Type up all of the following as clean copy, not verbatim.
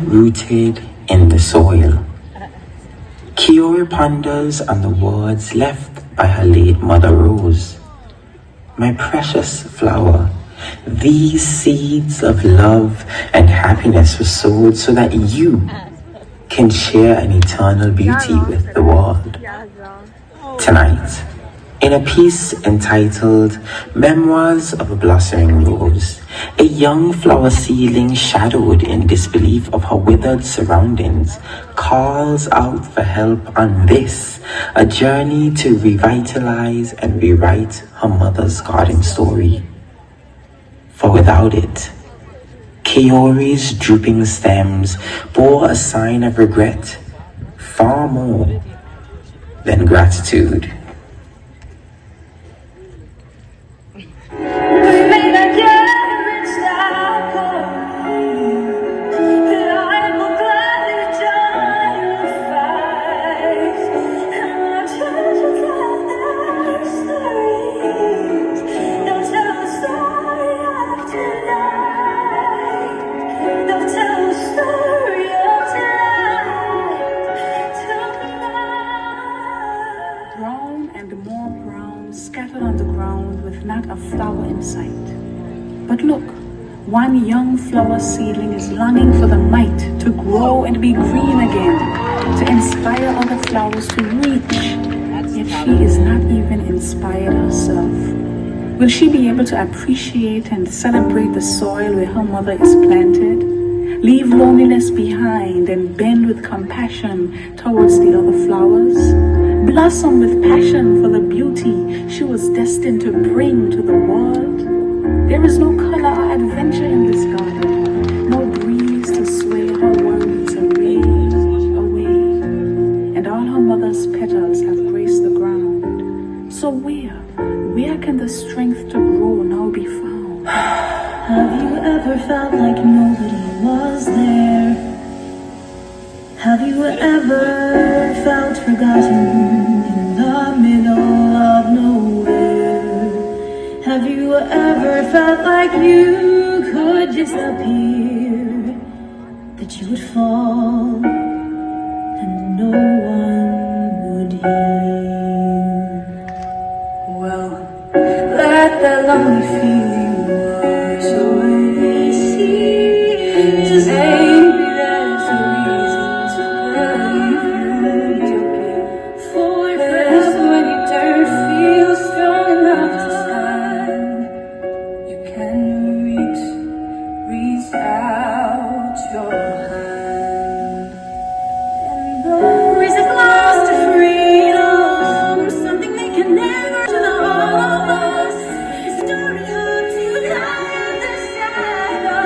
rooted in the soil. Kiori ponders on the words left by her late mother Rose. My precious flower, these seeds of love and happiness were sowed so that you can share an eternal beauty with the world. Tonight, in a piece entitled Memoirs of a Blossoming Rose, a young flower seedling shadowed in disbelief of her withered surroundings calls out for help on this, a journey to revitalize and rewrite her mother's garden story. For without it, Kiori's drooping stems bore a sign of regret far more than gratitude. But look, one young flower seedling is longing for the might to grow and be green again, to inspire other flowers to reach. Yet she is not even inspired herself. Will she be able to appreciate and celebrate the soil where her mother is planted? Leave loneliness behind and bend with compassion towards the other flowers? Blossom with passion for the beauty she was destined to bring to the world? There is no color or adventure in this garden, no breeze to sway her worries away, and all her mother's petals have graced the ground. So where can the strength to grow now be found? Have you ever felt like nobody was there? Have you ever felt forgotten in the middle of nowhere? Have you ever felt like you could disappear? That you would fall and no one would hear? Well, let that lonely feeling wash away. See, maybe there's a reason to believe you. For first when you don't feel strong enough to stand, you can reach out your hand. And those are close to freedom, something they can never to the all of us. The story of two lives of shadow.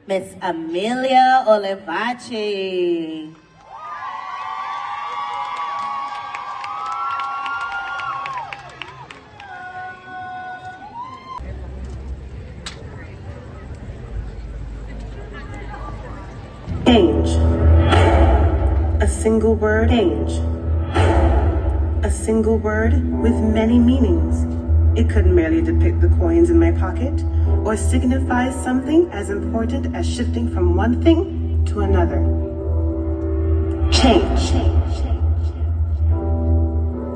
Miss Amelia Olivaci. Change. A single word, change. A single word with many meanings. It could merely depict the coins in my pocket, or signify something as important as shifting from one thing to another. Change.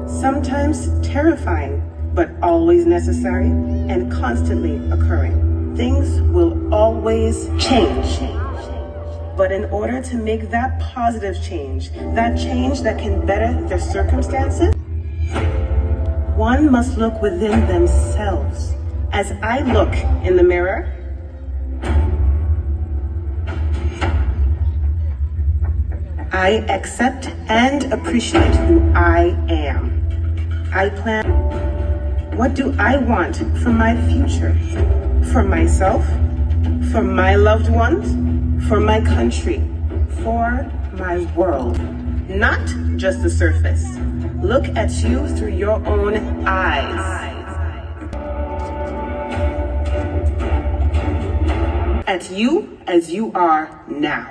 Sometimes terrifying, but always necessary and constantly occurring. Things will always change. But in order to make that positive change, that change that can better their circumstances, one must look within themselves. As I look in the mirror, I accept and appreciate who I am. I plan. What do I want for my future? For myself? For my loved ones? For my country? For my world? Not just the surface. Look at you through your own eyes. At you as you are now.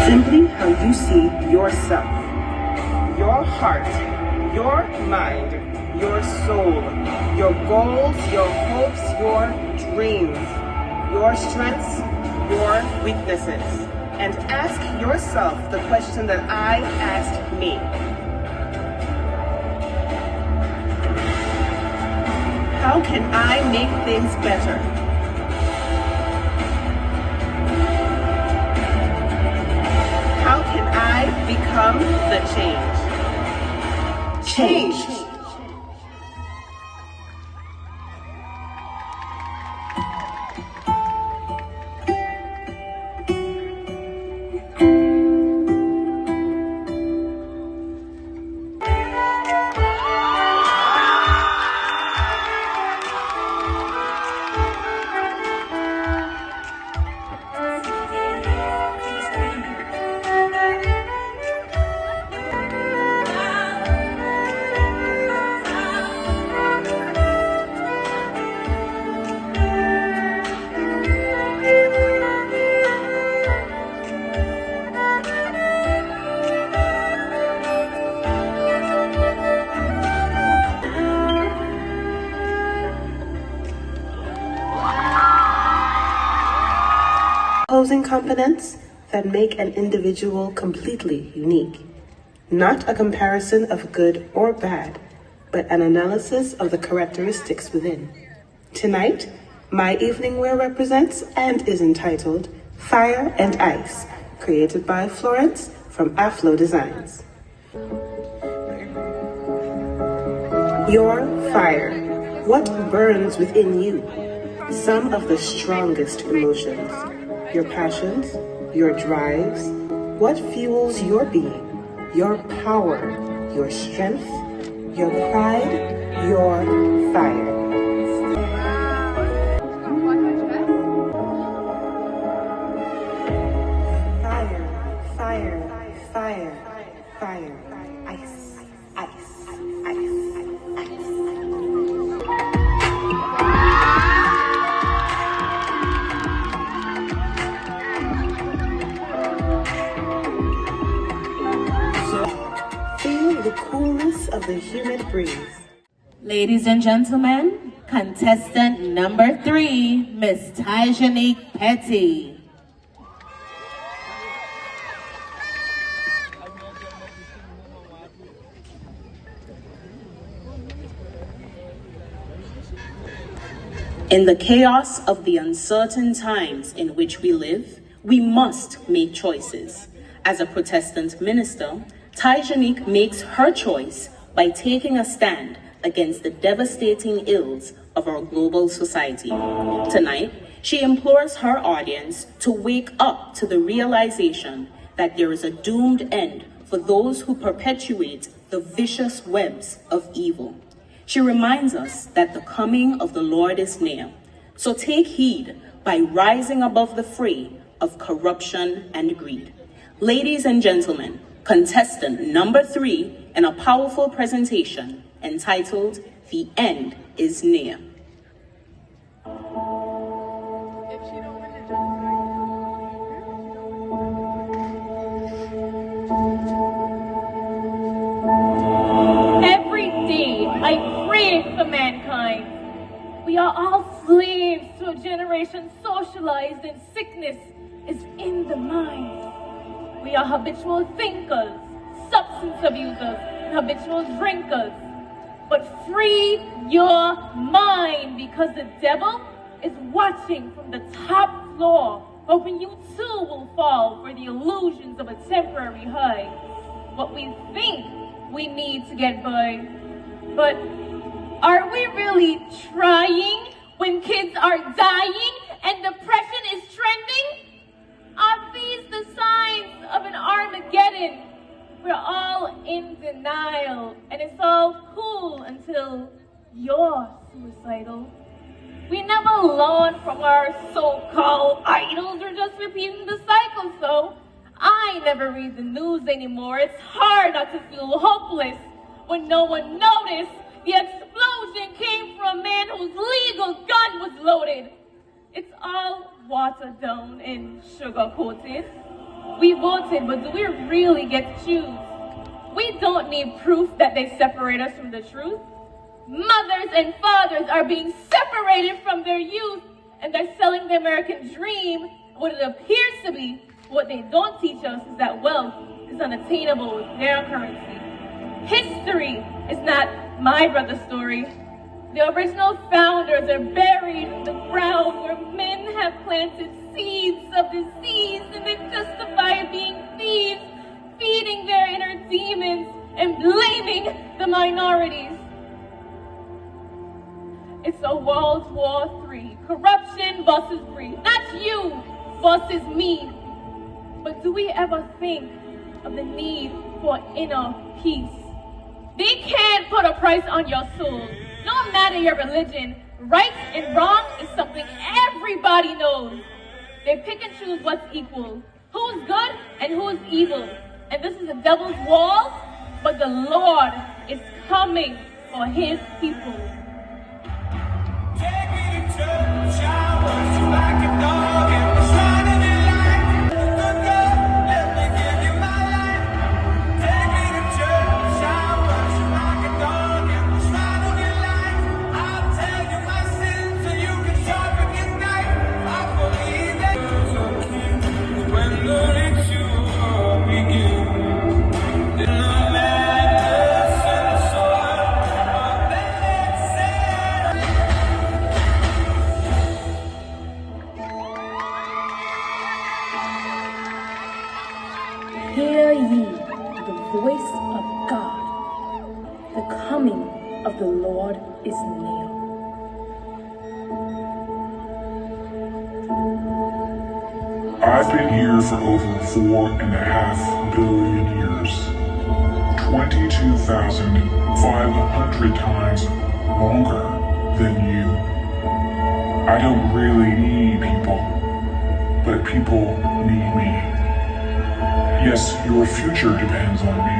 Simply how you see yourself, your heart, your mind, your soul, your goals, your hopes, your dreams, your strengths, your weaknesses. And ask yourself the question that I asked me. How can I make things better? How can I become the change? Change. Opposing components that make an individual completely unique. Not a comparison of good or bad, but an analysis of the characteristics within. Tonight, my evening wear represents and is entitled Fire and Ice, created by Florence from Aflo Designs. Your fire. What burns within you? Some of the strongest emotions. Your passions, your drives, what fuels your being, your power, your strength, your pride, your fire. Fire, fire, fire, fire, ice, ice, ice, ice. Feel the coolness of the humid breeze. Ladies and gentlemen, contestant number 3, Miss Tajanique Petty. In the chaos of the uncertain times in which we live, we must make choices. As a Protestant minister, Tajanique makes her choice by taking a stand against the devastating ills of our global society. Tonight, she implores her audience to wake up to the realization that there is a doomed end for those who perpetuate the vicious webs of evil. She reminds us that the coming of the Lord is near. So take heed by rising above the fray of corruption and greed. Ladies and gentlemen, contestant number 3 in a powerful presentation entitled The End is Near. Every day I pray for mankind. We are all slaves to a generation socialized in sickness is in the mind. We are habitual thinkers, substance abusers, and habitual drinkers. But free your mind, because the devil is watching from the top floor, hoping you too will fall for the illusions of a temporary high. What we think we need to get by. But are we really trying when kids are dying and depression is trending? Are these the signs of an Armageddon? We're all in denial, and it's all cool until you're suicidal. We never learn from our so-called idols, we're just repeating the cycle, so I never read the news anymore. It's hard not to feel hopeless when no one noticed the explosion came from a man whose legal gun was loaded. It's all watered down and sugar-coated. We voted, but do we really get to choose? We don't need proof that they separate us from the truth. Mothers and fathers are being separated from their youth, and they're selling the American dream, what it appears to be. What they don't teach us is that wealth is unattainable with their currency. History is not my brother's story. The original founders are buried in the ground where men have planted seeds of disease, and they justify being thieves, feeding their inner demons and blaming the minorities. It's a World War III, corruption versus greed. Not you versus me. But do we ever think of the need for inner peace? They can't put a price on your soul. No matter your religion, right and wrong is something everybody knows. They pick and choose what's equal, who's good and who's evil. And this is the devil's wall, but the Lord is coming for his people. Take me to church, I was like a dog and was shining in light. Good girl, let me give you my life. Take me to church, I was like a dog and was shining in light. I'll tell you my sins so you can sharpen your knife. I believe that there's a king when the ritual begins. In the madness and the soil of that sad. Hear ye the voice of God. The coming of the Lord is near. I've been here for over 4.5 billion years. 22,500 times longer than you. I don't really need people, but people need me. Yes, your future depends on me.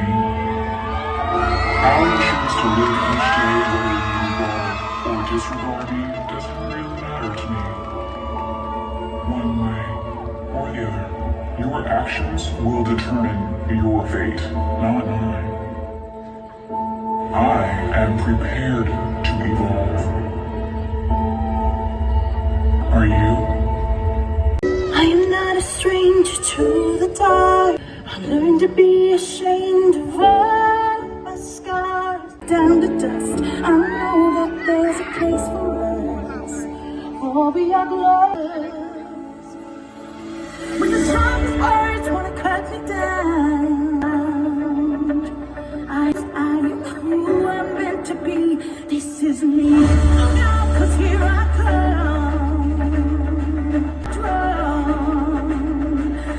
How you choose to live each day, whether you regard or disregard me, doesn't really matter to me. One way or the other, your actions will determine your fate, not mine. I am prepared to evolve. Are you? I am not a stranger to the dark. I learned to be ashamed of all my scars. Down to dust, I know that there's a place for us, for we are glorious. When the strongest words wanna cut me down, I am who I'm meant to be. This is me. Look out, 'cause here I come.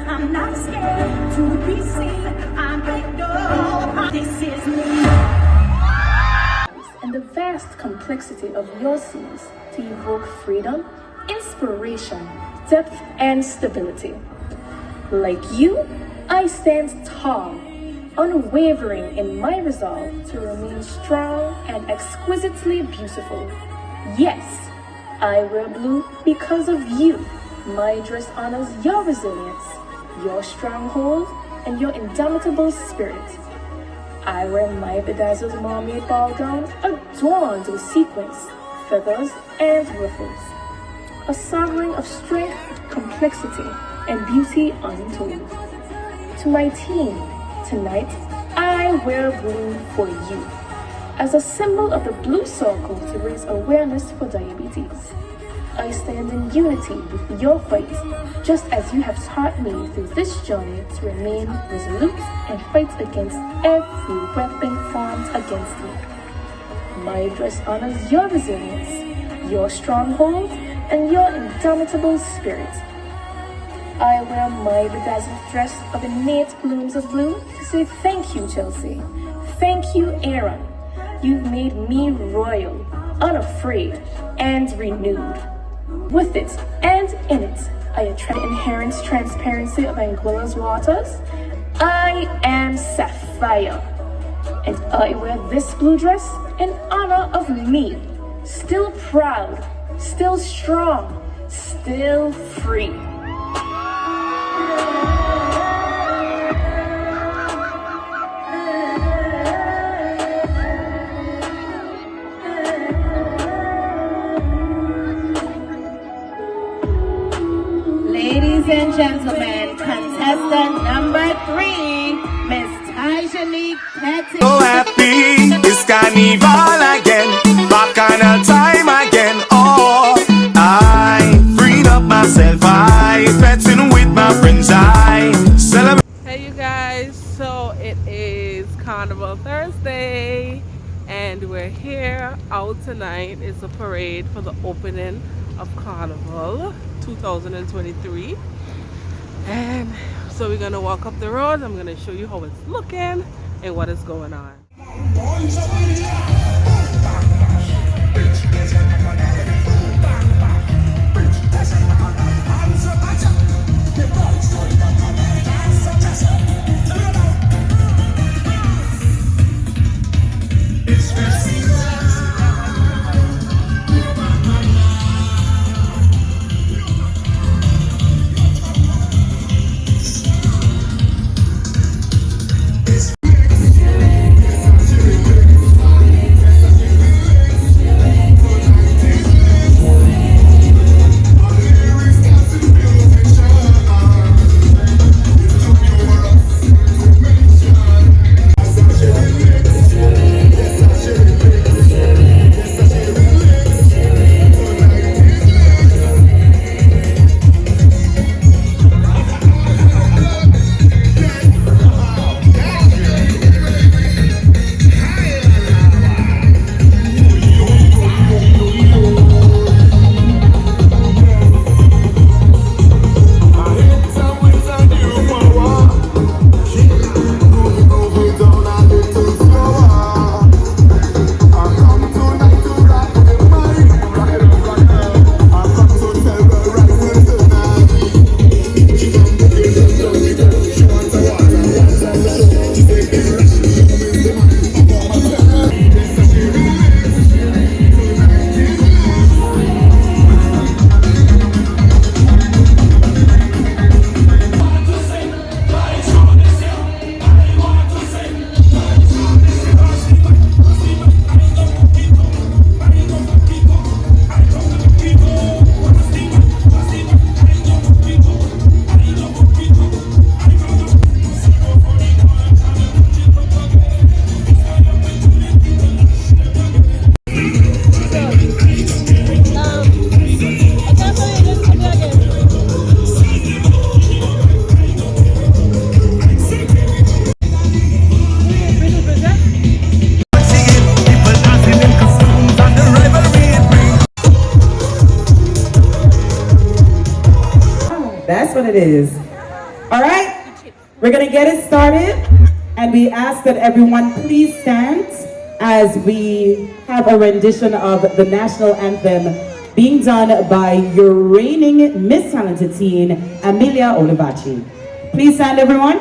I'm not scared to be seen. I make no. This is me. And the vast complexity of your seas to evoke freedom, inspiration, depth, and stability. Like you, I stand tall, unwavering in my resolve to remain strong and exquisitely beautiful. Yes, I wear blue because of you. My dress honors your resilience, your stronghold, and your indomitable spirit. I wear my bedazzled mermaid ball gown adorned with sequins, feathers, and ruffles. A sovereign of strength, complexity, and beauty untold. To my team, tonight, I wear blue for you, as a symbol of the blue circle to raise awareness for diabetes. I stand in unity with your fight, just as you have taught me through this journey to remain resolute and fight against every weapon formed against me. My dress honors your resilience, your stronghold, and your indomitable spirit. I wear my bedazzled dress of innate blooms of blue to say thank you, Chelsea. Thank you, Aaron. You've made me royal, unafraid, and renewed. With it and in it, I attract the inherent transparency of Anguilla's waters. I am Sapphire, and I wear this blue dress in honor of me. Still proud, still strong, still free. Ladies and gentlemen, contestant number 3, Miss Tajanique Petty. So happy, it's Carnival again, bacchanal time again. Oh, I freed up myself, I petting with my friends, I celebrate. Hey you guys, so it is Carnival Thursday and we're here out tonight. It's a parade for the opening of Carnival 2023, and so we're gonna walk up the road. I'm gonna show you how it's looking and what is going on. That's what it is. All right, we're gonna get it started, and we ask that everyone please stand as we have a rendition of the national anthem being done by your reigning Miss Talented Teen, Amelia Olivaci. Please stand, everyone.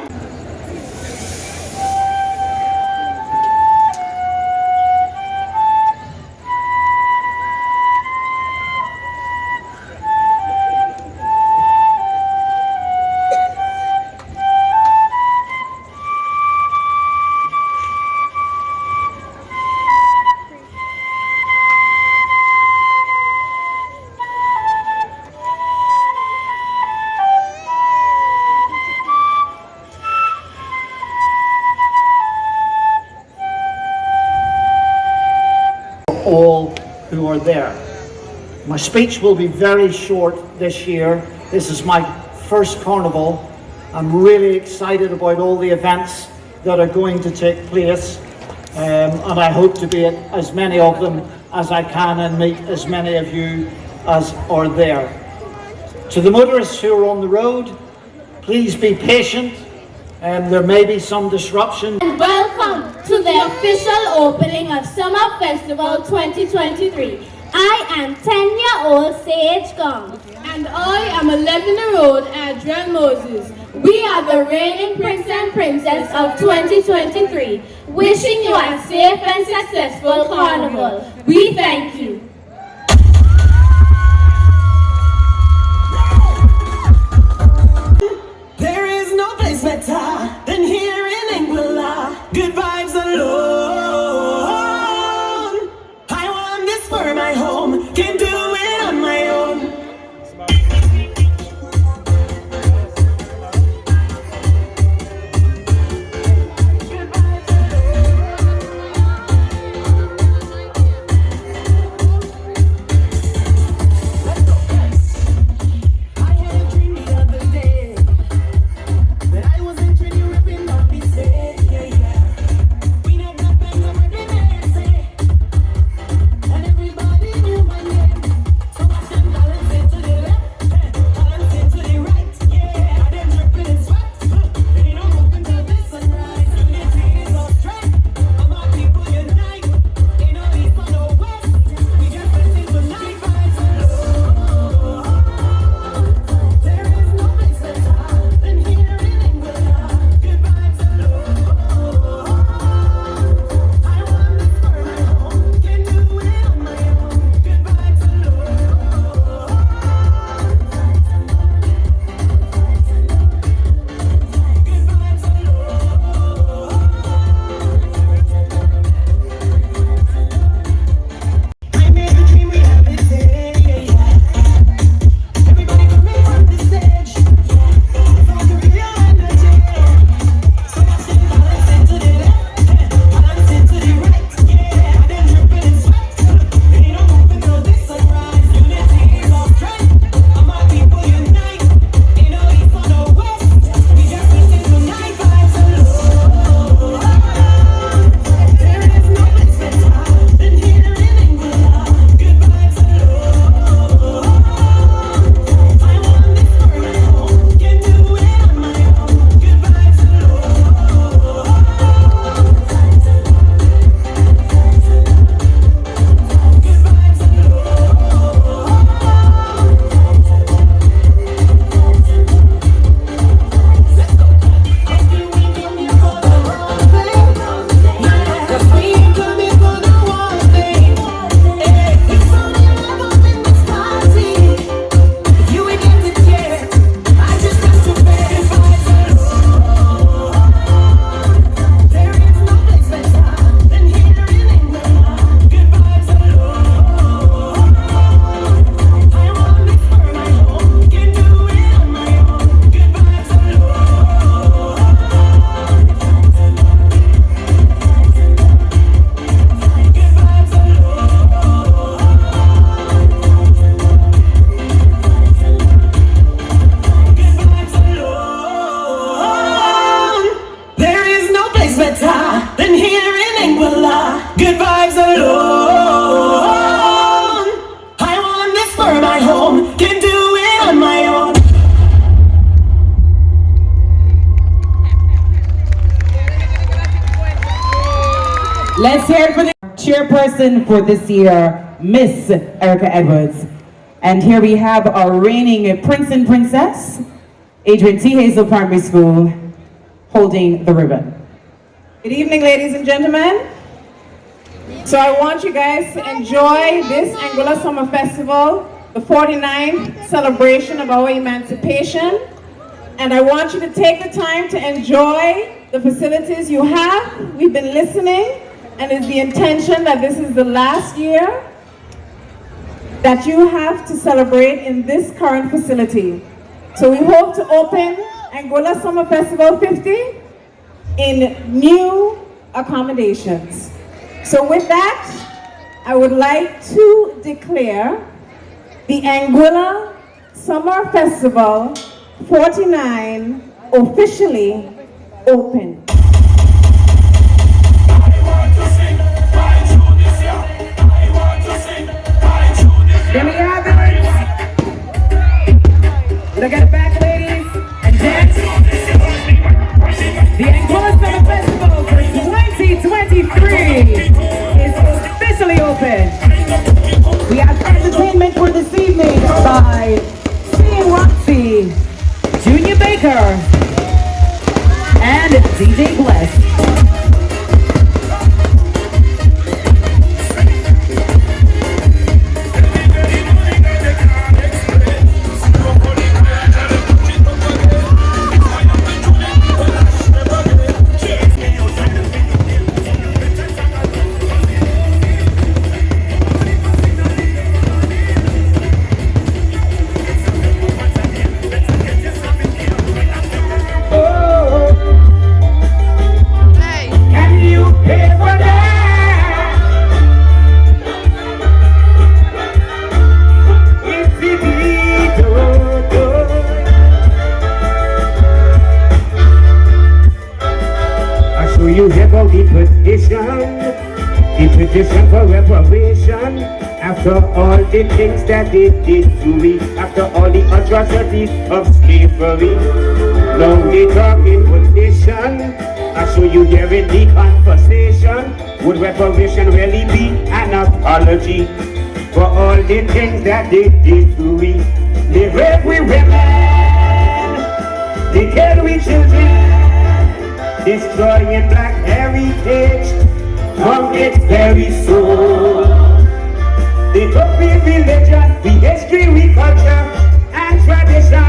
All who are there. My speech will be very short this year. This is my first carnival. I'm really excited about all the events that are going to take place, and I hope to be at as many of them as I can and meet as many of you as are there. To the motorists who are on the road, please be patient, and there may be some disruption. And welcome to the official opening of Summer Festival 2023. I am 10-year-old Sage Gong. And I am 11-year-old Adrian Moses. We are the reigning Prince and Princess of 2023, wishing you a safe and successful carnival. We thank you. There is no place better than here in England. Good vibes alone. I want this for my home. Can do it on my own. Let's hear it for the chairperson for this year, Miss Erica Edwards. And here we have our reigning Prince and Princess, Adrian T. Hazel Primary School, holding the ribbon. Good evening, ladies and gentlemen. So I want you guys to enjoy this Anguilla Summer Festival, the 49th celebration of our emancipation. And I want you to take the time to enjoy the facilities you have. We've been listening, and it's the intention that this is the last year that you have to celebrate in this current facility. So we hope to open Anguilla Summer Festival 50 in new accommodations. So with that, I would like to declare The Anguilla Summer Festival 49 officially open. There we have it. Look at the back, ladies, and dance. The Anguilla Summer Festival for 2023 is officially open. We have entertainment for this evening by Team Roxy, Junior Baker, and DJ Bless. You hear about the petition for reparation, after all the things that they did to me, after all the atrocities of slavery. Now they talking petition. I show you hearing the conversation. Would reparation really be an apology for all the things that they did to me? They rape we women, they kill we children, destroying black heritage from its very soul. They took we religion, we history, we culture, and tradition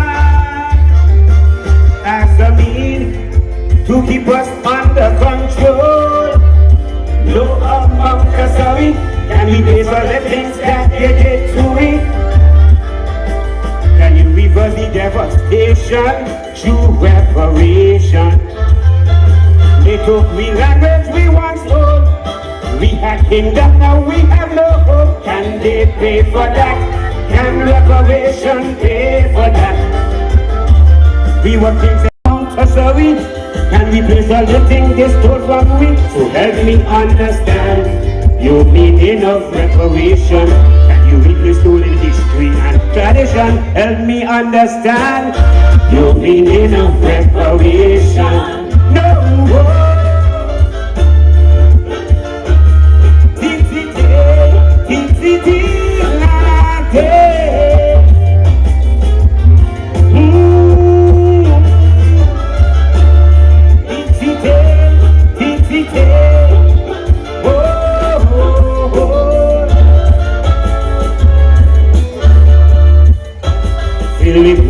as a means to keep us under control. No amount of sorry can replace all the things that they did to me. Can you reverse the devastation through reparation? They took we language we once owned. We had kingdom, now we have no hope. Can they pay for that? Can reparation pay for that? We were kings and Montessori. Can we place all the things they stole from me? So help me understand your meaning of reparation. Can you read the stolen history and tradition? Help me understand your meaning of reparation. No more.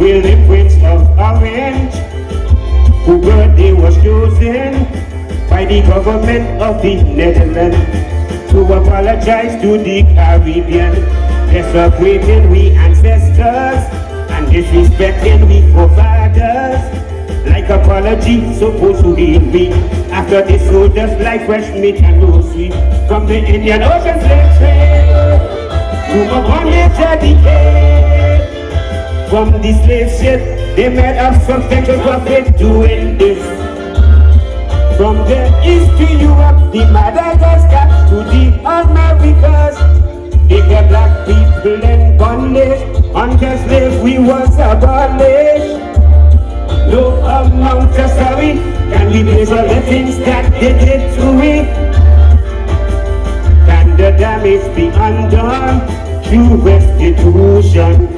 Will the Prince of Orange, whose birthday was chosen by the government of the Netherlands to apologize to the Caribbean, desecrating we ancestors and disrespecting we forefathers. Like apology supposed to be we after the soldiers like fresh meat and no sweet from the Indian Ocean slave trade to a one-major decay. From the slave ship, they made a substantial profit doing this. From the east to Europe, the Madagascar to the Americas, they kept black people in bondage. Until slavery was abolished. No amount of sorry can replace all the things that they did to me. Can the damage be undone through restitution?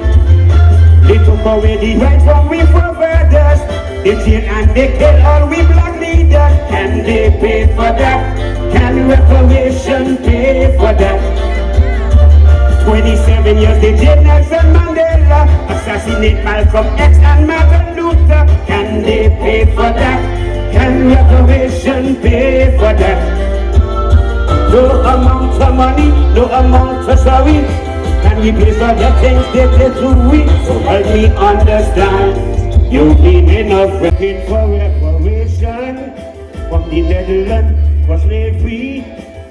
They took away the rights from we forefathers. They jail and they kill all we black leaders. Can they pay for that? Can reparation pay for that? 27 years they jail Nelson Mandela, assassinate Malcolm X and Martin Luther. Can they pay for that? Can reparation pay for that? No amount of money, no amount of sorry can replace all the things they did to we. So help me understand your meaning of working for reparation. From the Netherlands for slavery,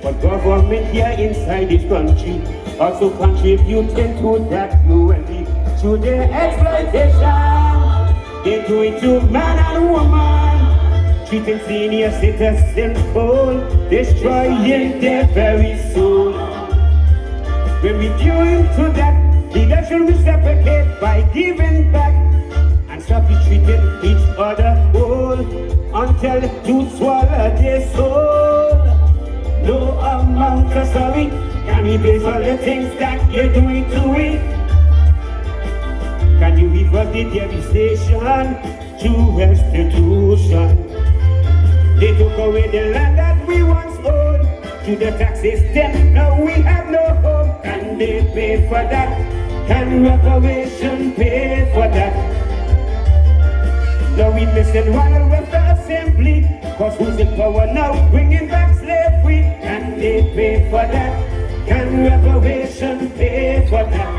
but government here inside this country also contributing to that cruelty through their exploitation. They do it to man and woman, treating senior citizens cold, destroying their very soul. When we due into that, leadership reciprocate by giving back and stop treating each other whole until the truth swallow their soul. No amount of sorry can replace all the things that you're doing to it. Can you reverse the devastation through restitution? They took away the land that we once owned through the tax system. Now we have no home. Can they pay for that? Can reparation pay for that? Now we missing one with the assembly, cause who's in power now bringing back slavery? Can they pay for that? Can reparation pay for that?